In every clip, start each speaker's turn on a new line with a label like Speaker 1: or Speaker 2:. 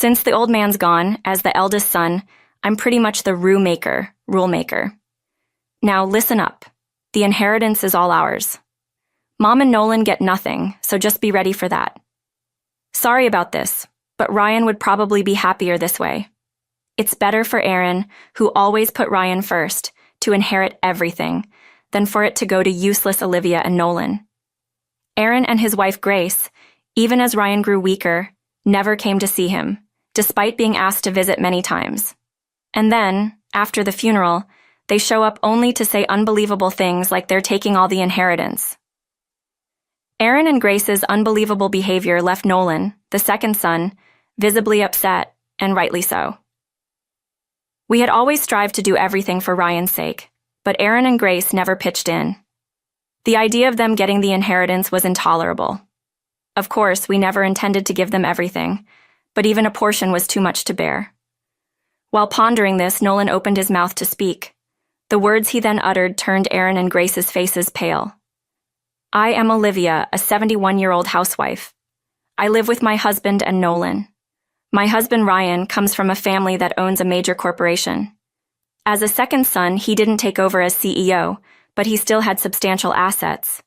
Speaker 1: Since the old man's gone, as the eldest son, I'm pretty much the rule maker. Now listen up. The inheritance is all ours. Mom and Nolan get nothing, so just be ready for that. Sorry about this, but Ryan would probably be happier this way. It's better for Aaron, who always put Ryan first, to inherit everything, than for it to go to useless Olivia and Nolan. Aaron and his wife Grace, even as Ryan grew weaker, never came to see him, despite being asked to visit many times. And then, after the funeral, they show up only to say unbelievable things like they're taking all the inheritance. Aaron and Grace's unbelievable behavior left Nolan, the second son, visibly upset, and rightly so. We had always strived to do everything for Ryan's sake, but Aaron and Grace never pitched in. The idea of them getting the inheritance was intolerable. Of course, we never intended to give them everything, but even a portion was too much to bear. While pondering this, Nolan opened his mouth to speak. The words he then uttered turned Aaron and Grace's faces pale. I am Olivia, a 71-year-old housewife. I live with my husband and Nolan. My husband Ryan comes from a family that owns a major corporation. As a second son, he didn't take over as CEO, but he still had substantial assets.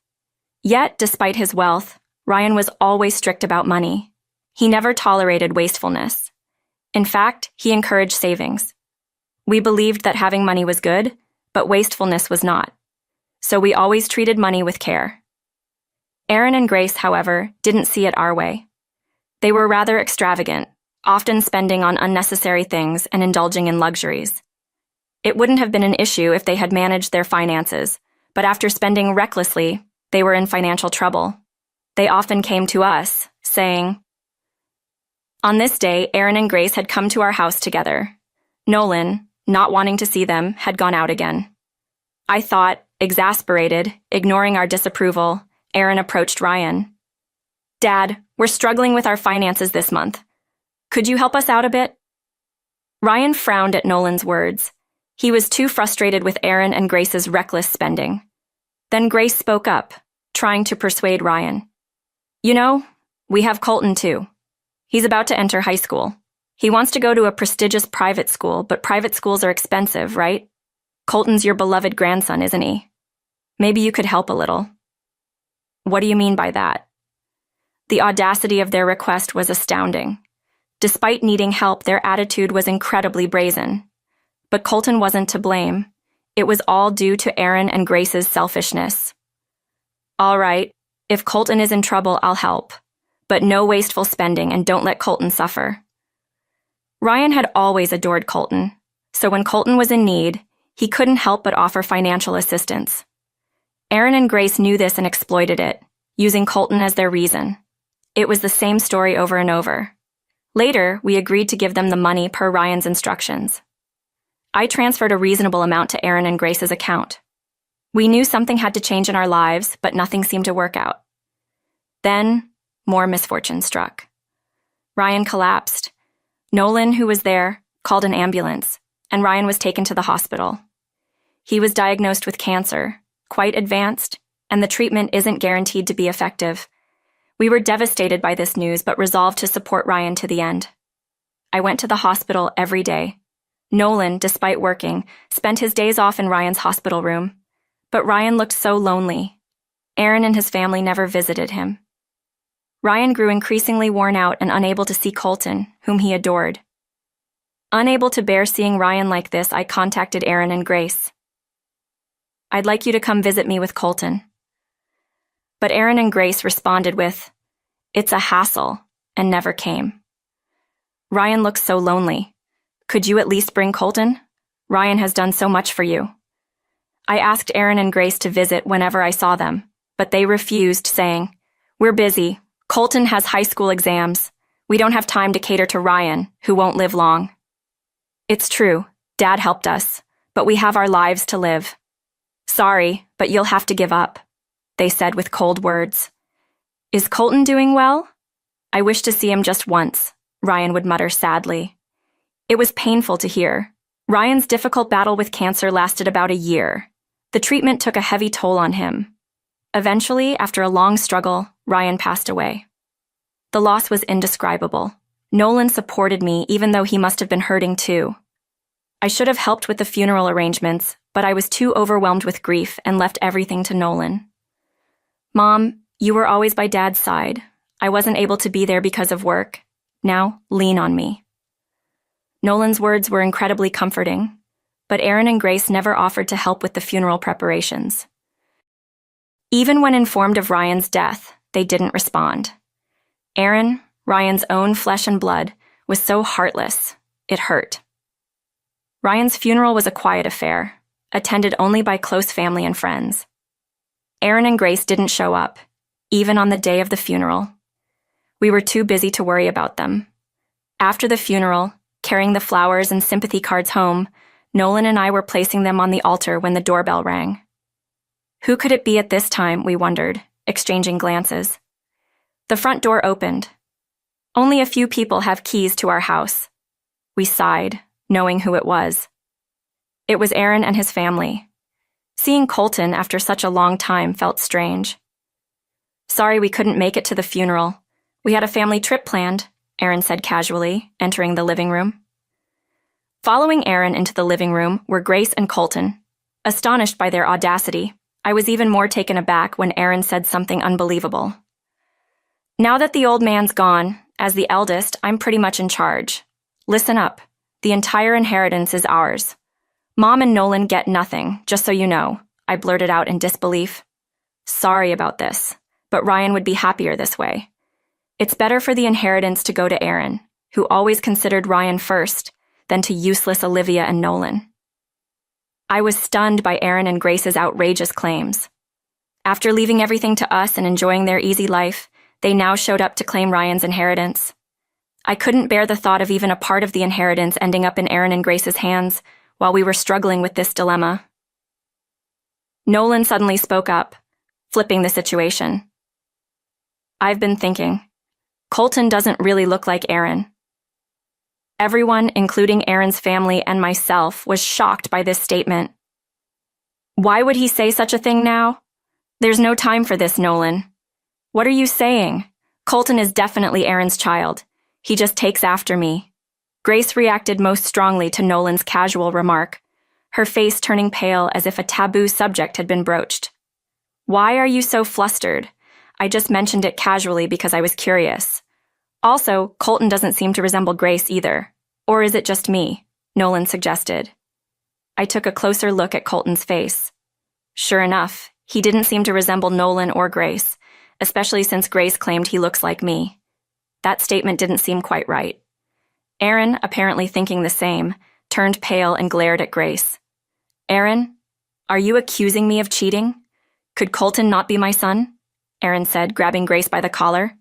Speaker 1: Yet, despite his wealth, Ryan was always strict about money. He never tolerated wastefulness. In fact, he encouraged savings. We believed that having money was good, but wastefulness was not. So we always treated money with care. Aaron and Grace, however, didn't see it our way. They were rather extravagant, often spending on unnecessary things and indulging in luxuries. It wouldn't have been an issue if they had managed their finances, but after spending recklessly, they were in financial trouble. They often came to us, saying, On this day, Aaron and Grace had come to our house together. Nolan, not wanting to see them, had gone out again. I thought, exasperated, ignoring our disapproval, Aaron approached Ryan. Dad, we're struggling with our finances this month. Could you help us out a bit? Ryan frowned at Nolan's words. He was too frustrated with Aaron and Grace's reckless spending. Then Grace spoke up, trying to persuade Ryan. You know, we have Colton too. He's about to enter high school. He wants to go to a prestigious private school, but private schools are expensive, right? Colton's your beloved grandson, isn't he? Maybe you could help a little. What do you mean by that? The audacity of their request was astounding. Despite needing help, their attitude was incredibly brazen. But Colton wasn't to blame. It was all due to Aaron and Grace's selfishness. All right, if Colton is in trouble, I'll help. But no wasteful spending, and don't let Colton suffer. Ryan had always adored Colton, so when Colton was in need, he couldn't help but offer financial assistance. Aaron and Grace knew this and exploited it, using Colton as their reason. It was the same story over and over. Later, we agreed to give them the money per Ryan's instructions. I transferred a reasonable amount to Aaron and Grace's account. We knew something had to change in our lives, but nothing seemed to work out. Then, more misfortune struck. Ryan collapsed. Nolan, who was there, called an ambulance, and Ryan was taken to the hospital. He was diagnosed with cancer, quite advanced, and the treatment isn't guaranteed to be effective. We were devastated by this news, but resolved to support Ryan to the end. I went to the hospital every day. Nolan, despite working, spent his days off in Ryan's hospital room. But Ryan looked so lonely. Aaron and his family never visited him. Ryan grew increasingly worn out and unable to see Colton, whom he adored. Unable to bear seeing Ryan like this, I contacted Aaron and Grace. I'd like you to come visit me with Colton. But Aaron and Grace responded with, It's a hassle, and never came. Ryan looks so lonely. Could you at least bring Colton? Ryan has done so much for you. I asked Aaron and Grace to visit whenever I saw them, but they refused, saying, We're busy. Colton has high school exams. We don't have time to cater to Ryan, who won't live long. It's true, Dad helped us, but we have our lives to live. Sorry, but you'll have to give up, they said with cold words. Is Colton doing well? I wish to see him just once, Ryan would mutter sadly. It was painful to hear. Ryan's difficult battle with cancer lasted about a year. The treatment took a heavy toll on him. Eventually, after a long struggle, Ryan passed away. The loss was indescribable. Nolan supported me even though he must have been hurting too. I should have helped with the funeral arrangements, but I was too overwhelmed with grief and left everything to Nolan. Mom, you were always by Dad's side. I wasn't able to be there because of work. Now, lean on me. Nolan's words were incredibly comforting, but Aaron and Grace never offered to help with the funeral preparations. Even when informed of Ryan's death, they didn't respond. Aaron, Ryan's own flesh and blood, was so heartless, it hurt. Ryan's funeral was a quiet affair, attended only by close family and friends. Aaron and Grace didn't show up, even on the day of the funeral. We were too busy to worry about them. After the funeral, carrying the flowers and sympathy cards home, Nolan and I were placing them on the altar when the doorbell rang. Who could it be at this time, we wondered, exchanging glances. The front door opened. Only a few people have keys to our house. We sighed, knowing who it was. It was Aaron and his family. Seeing Colton after such a long time felt strange. Sorry we couldn't make it to the funeral. We had a family trip planned, Aaron said casually, entering the living room. Following Aaron into the living room were Grace and Colton. Astonished by their audacity, I was even more taken aback when Aaron said something unbelievable. Now that the old man's gone, as the eldest, I'm pretty much in charge. Listen up. The entire inheritance is ours. Mom and Nolan get nothing, just so you know, I blurted out in disbelief. Sorry about this, but Ryan would be happier this way. It's better for the inheritance to go to Aaron, who always considered Ryan first, than to useless Olivia and Nolan. I was stunned by Aaron and Grace's outrageous claims. After leaving everything to us and enjoying their easy life, they now showed up to claim Ryan's inheritance. I couldn't bear the thought of even a part of the inheritance ending up in Aaron and Grace's hands while we were struggling with this dilemma. Nolan suddenly spoke up, flipping the situation. I've been thinking. Colton doesn't really look like Aaron. Everyone, including Aaron's family and myself, was shocked by this statement. Why would he say such a thing now? There's no time for this, Nolan. What are you saying? Colton is definitely Aaron's child. He just takes after me. Grace reacted most strongly to Nolan's casual remark, her face turning pale as if a taboo subject had been broached. Why are you so flustered? I just mentioned it casually because I was curious. Also, Colton doesn't seem to resemble Grace either. Or is it just me? Nolan suggested. I took a closer look at Colton's face. Sure enough, he didn't seem to resemble Nolan or Grace, especially since Grace claimed he looks like me. That statement didn't seem quite right. Aaron, apparently thinking the same, turned pale and glared at Grace. Aaron, are you accusing me of cheating? Could Colton not be my son? Aaron said, grabbing Grace by the collar.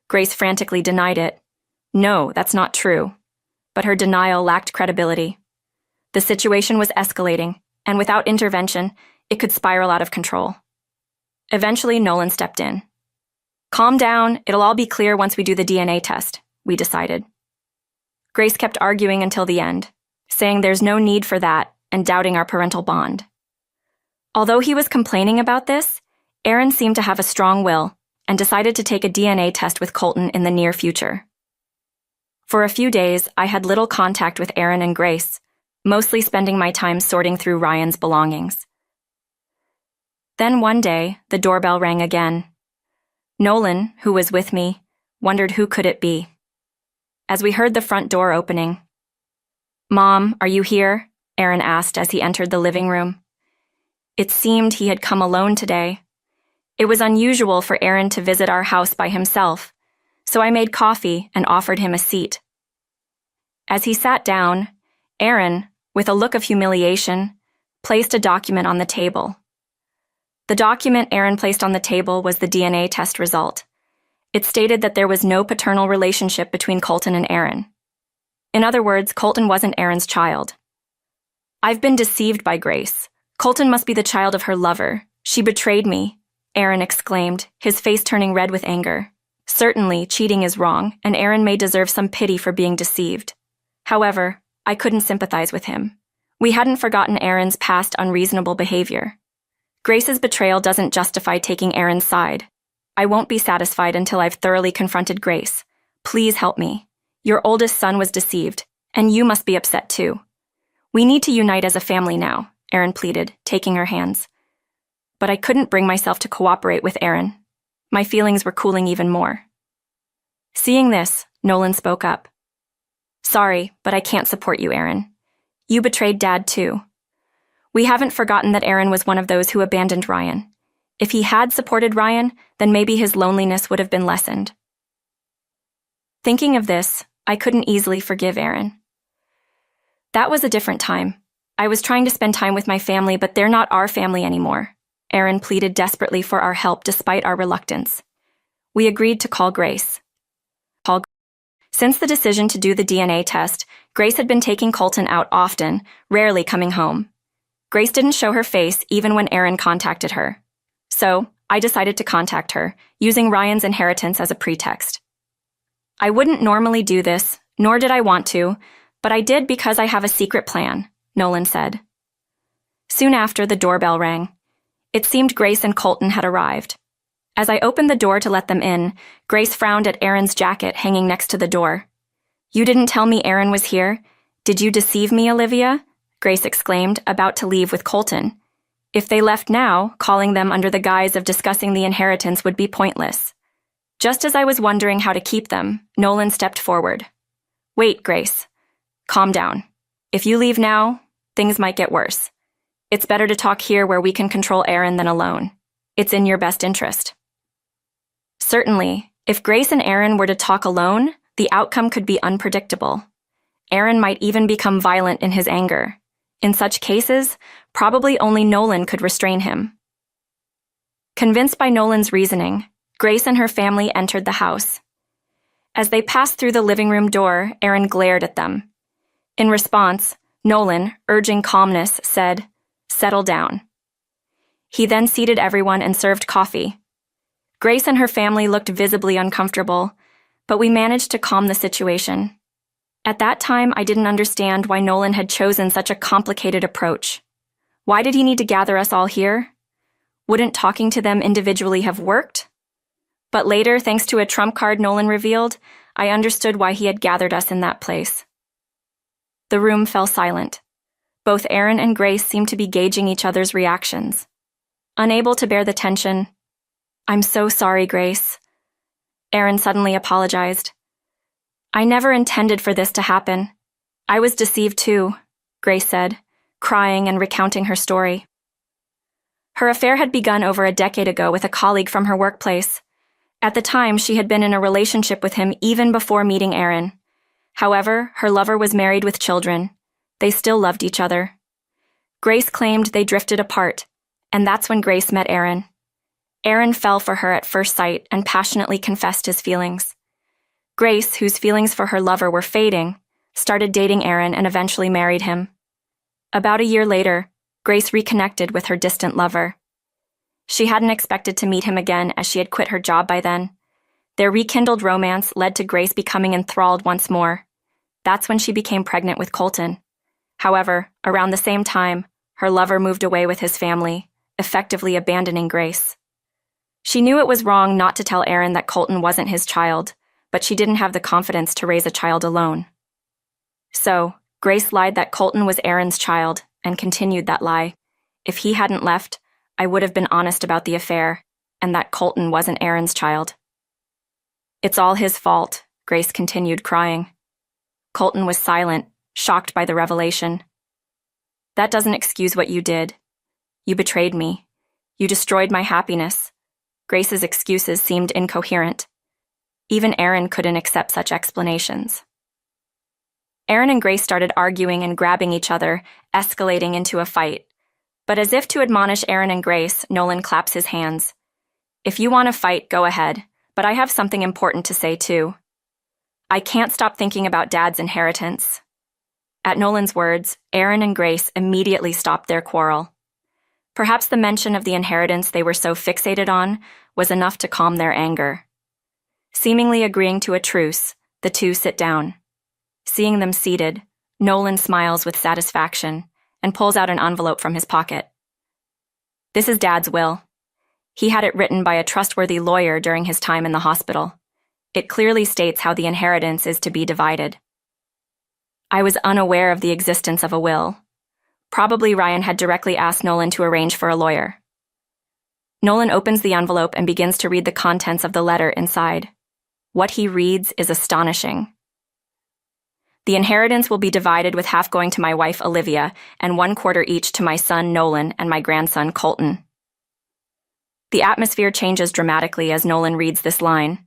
Speaker 1: Grace frantically denied it. No, that's not true. But her denial lacked credibility. The situation was escalating, and without intervention, it could spiral out of control. Eventually, Nolan stepped in. Calm down, it'll all be clear once we do the DNA test, we decided. Grace kept arguing until the end, saying there's no need for that and doubting our parental bond. Although he was complaining about this, Aaron seemed to have a strong will and decided to take a DNA test with Colton in the near future. For a few days, I had little contact with Aaron and Grace, mostly spending my time sorting through Ryan's belongings. Then one day, the doorbell rang again. Nolan, who was with me, wondered who could it be. As we heard the front door opening, Mom, are you here? Aaron asked as he entered the living room. It seemed he had come alone today. It was unusual for Aaron to visit our house by himself, so I made coffee and offered him a seat. As he sat down, Aaron, with a look of humiliation, placed a document on the table. The document Aaron placed on the table was the DNA test result. It stated that there was no paternal relationship between Colton and Aaron. In other words, Colton wasn't Aaron's child. I've been deceived by Grace. Colton must be the child of her lover. She betrayed me, Aaron exclaimed, his face turning red with anger. Certainly, cheating is wrong, and Aaron may deserve some pity for being deceived. However, I couldn't sympathize with him. We hadn't forgotten Aaron's past unreasonable behavior. Grace's betrayal doesn't justify taking Aaron's side. I won't be satisfied until I've thoroughly confronted Grace. Please help me. Your oldest son was deceived, and you must be upset too. We need to unite as a family now, Aaron pleaded, taking her hands. But I couldn't bring myself to cooperate with Aaron. My feelings were cooling even more. Seeing this, Nolan spoke up. Sorry, but I can't support you, Aaron. You betrayed Dad too. We haven't forgotten that Aaron was one of those who abandoned Ryan. If he had supported Ryan, then maybe his loneliness would have been lessened. Thinking of this, I couldn't easily forgive Aaron. That was a different time. I was trying to spend time with my family, but they're not our family anymore. Aaron pleaded desperately for our help despite our reluctance. We agreed to call Grace. Since the decision to do the DNA test, Grace had been taking Colton out often, rarely coming home. Grace didn't show her face even when Aaron contacted her. So, I decided to contact her, using Ryan's inheritance as a pretext. I wouldn't normally do this, nor did I want to, but I did because I have a secret plan, Nolan said. Soon after, the doorbell rang. It seemed Grace and Colton had arrived. As I opened the door to let them in, Grace frowned at Aaron's jacket hanging next to the door. You didn't tell me Aaron was here? Did you deceive me, Olivia? Grace exclaimed, about to leave with Colton. If they left now, calling them under the guise of discussing the inheritance would be pointless. Just as I was wondering how to keep them, Nolan stepped forward. Wait, Grace. Calm down. If you leave now, things might get worse. It's better to talk here where we can control Aaron than alone. It's in your best interest. Certainly, if Grace and Aaron were to talk alone, the outcome could be unpredictable. Aaron might even become violent in his anger. In such cases, probably only Nolan could restrain him. Convinced by Nolan's reasoning, Grace and her family entered the house. As they passed through the living room door, Aaron glared at them. In response, Nolan, urging calmness, said, "Settle down." He then seated everyone and served coffee. Grace and her family looked visibly uncomfortable, but we managed to calm the situation. At that time, I didn't understand why Nolan had chosen such a complicated approach. Why did he need to gather us all here? Wouldn't talking to them individually have worked? But later, thanks to a trump card Nolan revealed, I understood why he had gathered us in that place. The room fell silent. Both Aaron and Grace seemed to be gauging each other's reactions. Unable to bear the tension, "I'm so sorry, Grace." Aaron suddenly apologized. "I never intended for this to happen. I was deceived too," Grace said, crying and recounting her story. Her affair had begun over a decade ago with a colleague from her workplace. At the time, she had been in a relationship with him even before meeting Aaron. However, her lover was married with children. They still loved each other. Grace claimed they drifted apart, and that's when Grace met Aaron. Aaron fell for her at first sight and passionately confessed his feelings. Grace, whose feelings for her lover were fading, started dating Aaron and eventually married him. About a year later, Grace reconnected with her distant lover. She hadn't expected to meet him again as she had quit her job by then. Their rekindled romance led to Grace becoming enthralled once more. That's when she became pregnant with Colton. However, around the same time, her lover moved away with his family, effectively abandoning Grace. She knew it was wrong not to tell Aaron that Colton wasn't his child, but she didn't have the confidence to raise a child alone. So, Grace lied that Colton was Aaron's child and continued that lie. If he hadn't left, I would have been honest about the affair and that Colton wasn't Aaron's child. "It's all his fault," Grace continued, crying. Colton was silent, shocked by the revelation. "That doesn't excuse what you did. You betrayed me. You destroyed my happiness." Grace's excuses seemed incoherent. Even Aaron couldn't accept such explanations. Aaron and Grace started arguing and grabbing each other, escalating into a fight. But as if to admonish Aaron and Grace, Nolan claps his hands. "If you want to fight, go ahead, but I have something important to say too. I can't stop thinking about Dad's inheritance." At Nolan's words, Aaron and Grace immediately stopped their quarrel. Perhaps the mention of the inheritance they were so fixated on was enough to calm their anger. Seemingly agreeing to a truce, the two sit down. Seeing them seated, Nolan smiles with satisfaction and pulls out an envelope from his pocket. "This is Dad's will. He had it written by a trustworthy lawyer during his time in the hospital. It clearly states how the inheritance is to be divided. I was unaware of the existence of a will. Probably Ryan had directly asked Nolan to arrange for a lawyer. Nolan opens the envelope and begins to read the contents of the letter inside. What he reads is astonishing. The inheritance will be divided with half going to my wife Olivia and 1/4 each to my son Nolan and my grandson Colton. The atmosphere changes dramatically as Nolan reads this line,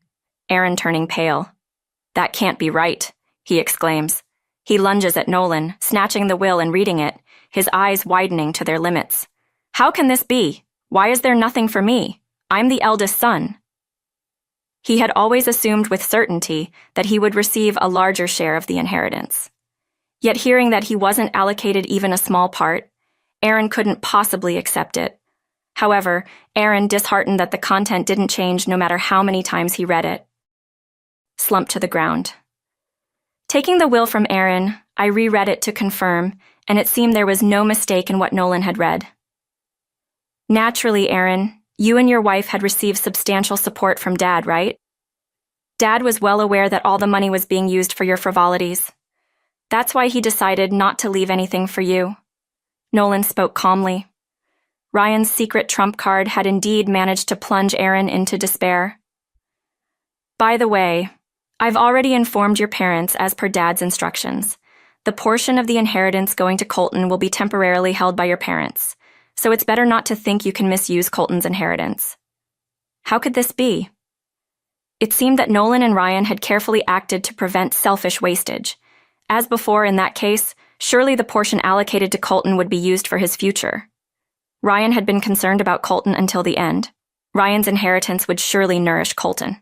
Speaker 1: Aaron turning pale. That can't be right, he exclaims. He lunges at Nolan, snatching the will and reading it, his eyes widening to their limits. How can this be? Why is there nothing for me? I'm the eldest son. He had always assumed with certainty that he would receive a larger share of the inheritance. Yet hearing that he wasn't allocated even a small part, Aaron couldn't possibly accept it. However, Aaron, disheartened that the content didn't change no matter how many times he read it, slumped to the ground. Taking the will from Aaron, I reread it to confirm, and it seemed there was no mistake in what Nolan had read. Naturally, Aaron, you and your wife had received substantial support from Dad, right? Dad was well aware that all the money was being used for your frivolities. That's why he decided not to leave anything for you. Nolan spoke calmly. Ryan's secret trump card had indeed managed to plunge Aaron into despair. By the way, I've already informed your parents as per Dad's instructions. The portion of the inheritance going to Colton will be temporarily held by your parents, so it's better not to think you can misuse Colton's inheritance. How could this be? It seemed that Nolan and Ryan had carefully acted to prevent selfish wastage. As before in that case, surely the portion allocated to Colton would be used for his future. Ryan had been concerned about Colton until the end. Ryan's inheritance would surely nourish Colton.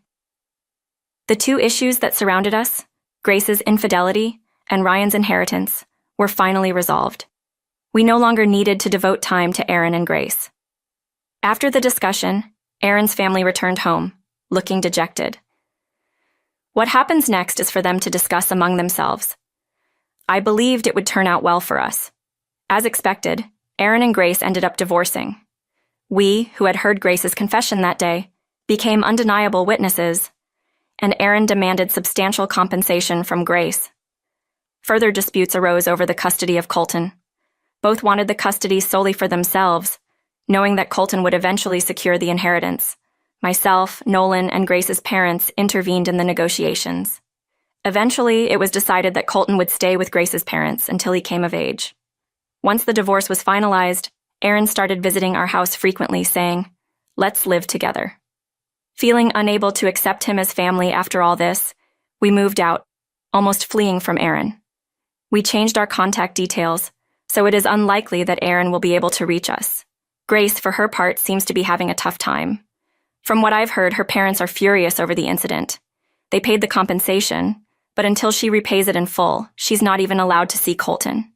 Speaker 1: The two issues that surrounded us, Grace's infidelity and Ryan's inheritance, were finally resolved. We no longer needed to devote time to Aaron and Grace. After the discussion, Aaron's family returned home, looking dejected. What happens next is for them to discuss among themselves. I believed it would turn out well for us. As expected, Aaron and Grace ended up divorcing. We, who had heard Grace's confession that day, became undeniable witnesses, and Aaron demanded substantial compensation from Grace. Further disputes arose over the custody of Colton. Both wanted the custody solely for themselves, knowing that Colton would eventually secure the inheritance. Myself, Nolan, and Grace's parents intervened in the negotiations. Eventually, it was decided that Colton would stay with Grace's parents until he came of age. Once the divorce was finalized, Aaron started visiting our house frequently, saying, "Let's live together." Feeling unable to accept him as family after all this, we moved out, almost fleeing from Aaron. We changed our contact details, so it is unlikely that Aaron will be able to reach us. Grace, for her part, seems to be having a tough time. From what I've heard, her parents are furious over the incident. They paid the compensation, but until she repays it in full, she's not even allowed to see Colton.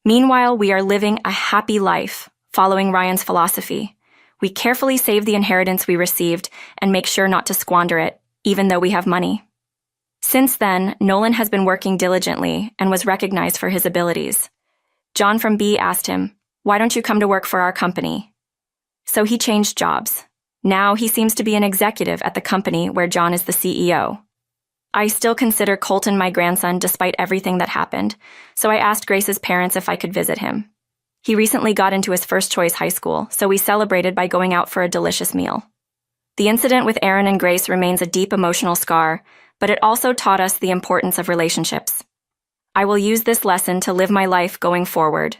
Speaker 1: Meanwhile, we are living a happy life, following Ryan's philosophy. We carefully save the inheritance we received and make sure not to squander it, even though we have money. Since then, Nolan has been working diligently and was recognized for his abilities. John from B asked him, "Why don't you come to work for our company?" So he changed jobs. Now he seems to be an executive at the company where John is the CEO. I still consider Colton my grandson despite everything that happened, so I asked Grace's parents if I could visit him. He recently got into his first choice high school, so we celebrated by going out for a delicious meal. The incident with Aaron and Grace remains a deep emotional scar, but it also taught us the importance of relationships. I will use this lesson to live my life going forward,